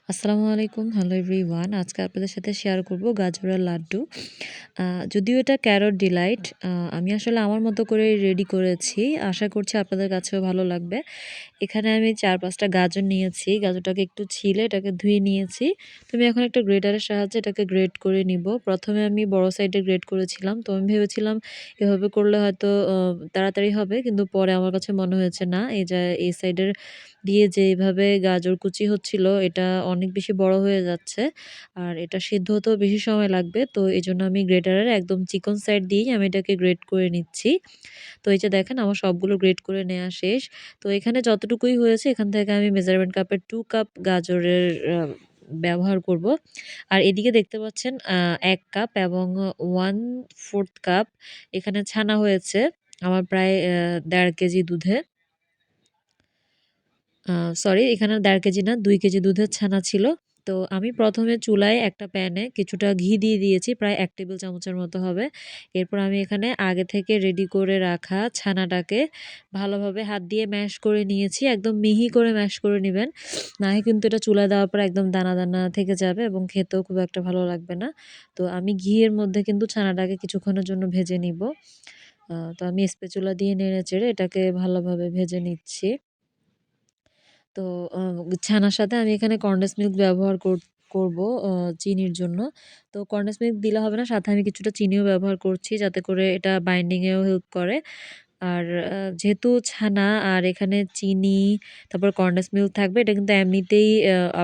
আসসালামু আলাইকুম। Hello everyone. আজকে আপনাদের সাথে শেয়ার করব গাজরের লাড্ডু। যদিও এটা ক্যারট ডিলাইট। আমি আসলে আমার মতো করে রেডি করেছি। আশা করছি আপনাদের কাছেও ভালো লাগবে। এখানে আমি ৪-৫ টা গাজর নিয়েছি। গাজরটাকে একটু ছিলে এটাকে ধুয়ে নিয়েছি। তো আমি এখন একটা গ্রেটারের সাহায্যে এটাকে গ্রেট করে নিব। ১ম এ আমি বড় সাইডে গ্রেট করেছিলাম। তো আমি ভেবেছিলাম এভাবে করলে হয়তো তাড়াতাড়ি হবে। কিন্তু পরে আমার কাছে মনে হয়েছে না, এই সাইডের দিয়ে যেভাবে গাজর কুচি হচ্ছিল এটা অনেক বেশি বড় হয়ে যাচ্ছে। আর এটা সিদ্ধ হতেও বেশি সময় লাগবে। তো এজন্য আমি গ্রেটারের একদম চিকন সাইড দিয়েই আমি এটাকে গ্রেট করে নিচ্ছি। তো এই যে দেখেন আমার সবগুলো গ্রেট করে নেওয়া শেষ। তো এখানে যতটুকুই হয়েছে এখান থেকে আমি মেজারমেন্ট কাপের 2 কাপ গাজরের ব্যবহার করব। আর এদিকে দেখতে পাচ্ছেন ১ কাপ এবং 1/4 কাপ এখানে ছানা হয়েছে আমার প্রায় ১.৫ কেজি দুধে। আ সরি, এখানে ১.৫ কেজি না, ২ কেজি দুধের ছানা ছিল। তো আমি ১ম এ চুলায় একটা প্যানে কিছুটা ঘি দিয়ে দিয়েছি, প্রায় ১ টেবিল চামচের মতো হবে। এরপর আমি এখানে আগে থেকে রেডি করে রাখা ছানাটাকে ভালোভাবে হাত দিয়ে ম্যাশ করে নিয়েছি। একদম মিহি করে ম্যাশ করে নিবেন। নাহলে কিন্তু এটা চুলায় দেওয়ার পর একদম দানা, দানা থেকে যাবে এবং খেতেও খুব একটা ভালো লাগবে না। তো আমি ঘিয়ের মধ্যে কিন্তু ছানাটাকে কিছুক্ষণের জন্য ভেজে নিব। তো আমি স্প্যাচুলা দিয়ে নেড়ে-চেড়ে এটাকে ভালোভাবে ভেজে নিচ্ছি। তো আ ছানার সাথে আমি এখানে কনডেন্স মিল্ক ব্যবহার করব চিনির জন্য। তো কনডেন্স মিল্ক দিলে হবে না, সাথে আমি কিছুটা চিনিও ব্যবহার করছি যাতে করে এটা বাইন্ডিং এও হেল্প করে। আর যেহেতু ছানা আর এখানে চিনি, তারপর কনডেন্স মিল্ক থাকবে, এটা কিন্তু এমনিতেই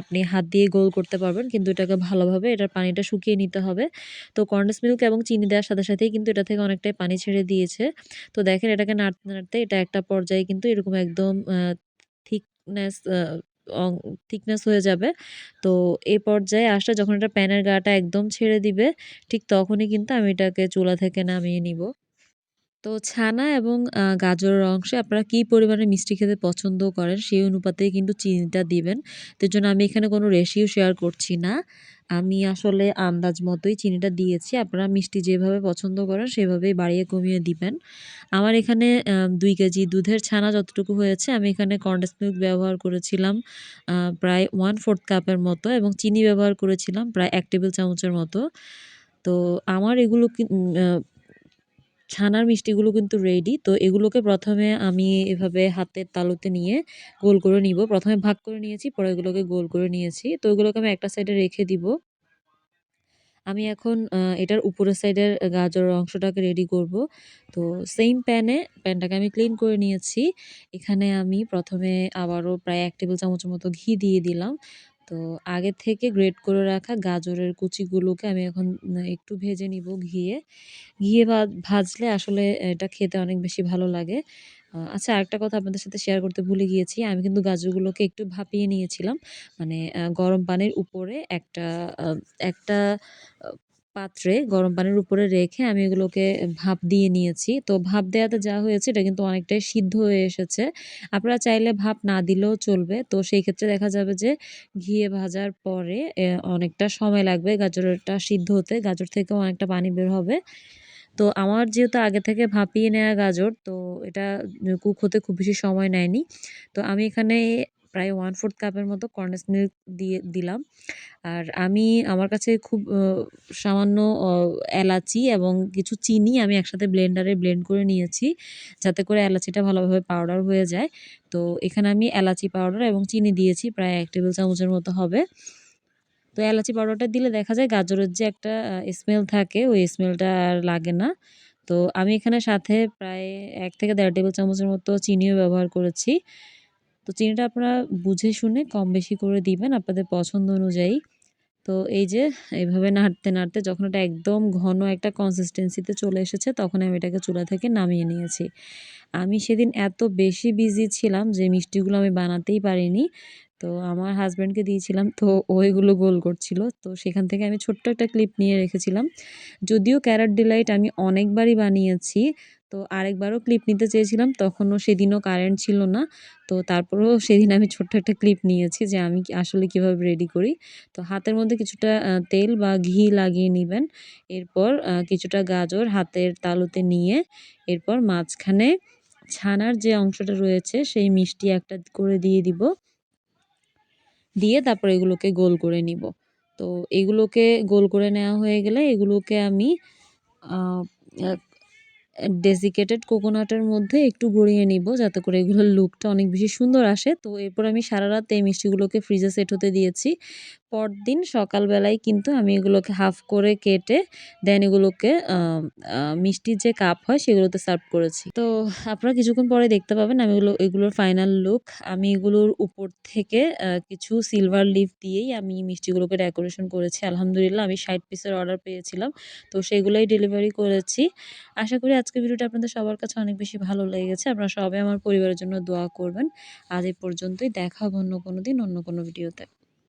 আপনি হাত দিয়ে গোল করতে পারবেন। কিন্তু এটাকে ভালোভাবে এটার পানিটা শুকিয়ে নিতে হবে। তো কনডেন্স মিল্ক এবং চিনি দেওয়ার সাথে, সাথেই কিন্তু এটা থেকে অনেকটাই পানি ছেড়ে দিয়েছে। তো দেখেন এটাকে নাড়তে, নাড়তে এটা একটা পর্যায়ে কিন্তু এরকম একদম থিকনেস আ অং থিকনেস হয়ে যাবে। তো এই পর্যায়ে আসলে যখন এটা প্যানের গাটা একদম ছেড়ে দিবে, ঠিক তখনই কিন্তু আমি এটাকে চুলা থেকে নামিয়ে নিব। তো ছানা এবং গাজরের অংশে আপনারা কী পরিমাণে মিষ্টি খেতে পছন্দ করেন সেই অনুপাতেই কিন্তু চিনিটা দিবেন। তো এজন্য আমি এখানে কোনো রেশিও শেয়ার করছি না। আমি আসলে আন্দাজ মতোই চিনিটা দিয়েছি। আপনারা মিষ্টি যেভাবে পছন্দ করেন সেভাবেই বাড়িয়ে কমিয়ে দিবেন। আমার এখানে ২ কেজি দুধের ছানা যতটুকু হয়েছে আমি এখানে কনডেন্স মিল্ক ব্যবহার করেছিলাম প্রায় 1/4 কাপের মতো এবং চিনি ব্যবহার করেছিলাম প্রায় ১ টেবিল চামচের মতো। তো আমার এগুলো ছানার মিষ্টিগুলো কিন্তু রেডি। তো এগুলোকে ১ম এ আমি এভাবে হাতের তালুতে নিয়ে গোল করে নিব। ১ম এ ভাগ করে নিয়েছি, পরে এগুলোকে গোল করে নিয়েছি। তো এগুলোকে আমি একটা সাইডে রেখে দিব। আমি এখন এটার উপরের সাইডের গাজরের অংশটাকে রেডি করব। তো সেইম প্যানটাকে আমি ক্লিন করে নিয়েছি। এখানে আমি ১ম এ আবারও প্রায় ১ টেবিল চামচের মতো ঘি দিয়ে দিলাম। তো আগে থেকে গ্রেট করে রাখা গাজরের কুচিগুলোকে আমি এখন একটু ভেজে নিব ঘিয়ে। ঘিয়ে ভাজলে আসলে এটা খেতে অনেক বেশি ভালো লাগে। আচ্ছা, আরেকটা কথা আপনাদের সাথে শেয়ার করতে ভুলে গিয়েছি। আমি কিন্তু গাজরগুলোকে একটু ভাপিয়ে নিয়েছিলাম। মানে গরম পানির উপরে আ একটা আ পাত্রে গরম পানির উপরে রেখে আমি এগুলোকে ভাপ দিয়ে নিয়েছি। তো ভাপ দেওয়াতে যা হয়েছে এটা কিন্তু অনেকটাই সিদ্ধ হয়ে এসেছে। আপনারা চাইলে ভাপ না দিলেও চলবে। তো সেই ক্ষেত্রে দেখা যাবে যে ঘিয়ে ভাজার পরে অনেকটা সময় লাগবে গাজরটা সিদ্ধ হতে। গাজর থেকেও অনেকটা পানি বের হবে। তো আমার যেহেতু আগে থেকে ভাপিয়ে নেওয়া গাজর, তো এটা কুক হতে খুব বেশি সময় নেয়নি। তো আমি এখানে প্রায় 1/4 কাপের মতো কনডেন্স মিল্ক দিয়ে দিলাম। আর আমার কাছে খুব সামান্য এলাচি এবং কিছু চিনি আমি একসাথে ব্লেন্ডারে ব্লেন্ড করে নিয়েছি, যাতে করে এলাচিটা ভালোভাবে পাউডার হয়ে যায়। তো এখানে আমি এলাচি পাউডার এবং চিনি দিয়েছি প্রায় ১ টেবিল চামচের মতো হবে। তো এলাচি পাউডারটা দিলে দেখা যায় গাজরের যে একটা স্মেল থাকে, ওই স্মেলটা আর লাগে না। তো আমি এখানে সাথে প্রায় ১ থেকে ১.৫ টেবিল চামচের মতো চিনিও ব্যবহার করেছি। তো চিনিটা আপনারা বুঝে শুনে কম বেশি করে দিবেন আপনাদের পছন্দ অনুযায়ী। তো এই যে এভাবে নাড়তে, নাড়তে যখন এটা একদম ঘন একটা কনসিস্টেন্সিতে চলে এসেছে, তখন আমি এটাকে চুলা থেকে নামিয়ে নিয়েছি। আমি সেদিন এত বেশি বিজি ছিলাম যে মিষ্টিগুলো আমি বানাতেই পারিনি। তো আমার হাসব্যান্ডকে দিয়েছিলাম, তো ও এগুলো গোল করছিল। তো সেখান থেকে আমি ছোট্ট একটা ক্লিপ নিয়ে রেখেছিলাম। যদিও ক্যারট ডিলাইট আমি অনেকবারই বানিয়েছি। তো আরেকবারও ক্লিপ নিতে চেয়েছিলাম, তখনও সেদিনও কারেন্ট ছিল না। তো তারপরেও সেদিন আমি ছোট্ট একটা ক্লিপ নিয়েছি যে আমি আসলে কিভাবে রেডি করি। তো হাতের মধ্যে কিছুটা তেল বা ঘি লাগিয়ে নিবেন। এরপর কিছুটা গাজর হাতের তালুতে নিয়ে এরপর মাঝখানে ছানার যে অংশটা রয়েছে সেই মিষ্টি একটা করে দিয়ে দিব। দিয়ে তারপর এগুলোকে গোল করে নিব। তো এগুলোকে গোল করে নেওয়া হয়ে গেলে এগুলোকে আমি আ আ ডেসিকেটেড কোকোনাটের মধ্যে একটু গড়িয়ে নিব যাতে করে এগুলোর লুকটা অনেক বেশি সুন্দর আসে। তো এরপর আমি সারারাত এই মিষ্টিগুলোকে ফ্রিজে সেট হতে দিয়েছি। পরদিন সকালবেলায় কিন্তু আমি এগুলোকে হাফ করে কেটে দেন এগুলোকে মিষ্টির যে কাপ হয় সেগুলোতে সার্ভ করেছি। তো আপনারা কিছুক্ষণ পরে দেখতে পাবেন আমি এগুলোর ফাইনাল লুক। আমি এগুলোর উপর থেকে কিছু সিলভার লিফ দিয়েই আমি মিষ্টিগুলোকে ডেকোরেশন করেছি। আলহামদুলিল্লাহ আমি ৬০ পিসের অর্ডার পেয়েছিলাম। তো সেগুলাই ডেলিভারি করেছি। আশা করি আজকের ভিডিওটা আপনাদের সবার কাছে অনেক বেশি ভালো লেগেছে। আপনারা সবাই আমার পরিবারের জন্য দোয়া করবেন। আজ এই পর্যন্তই। দেখা হবে অন্য কোনো দিন অন্য কোনো ভিডিওতে।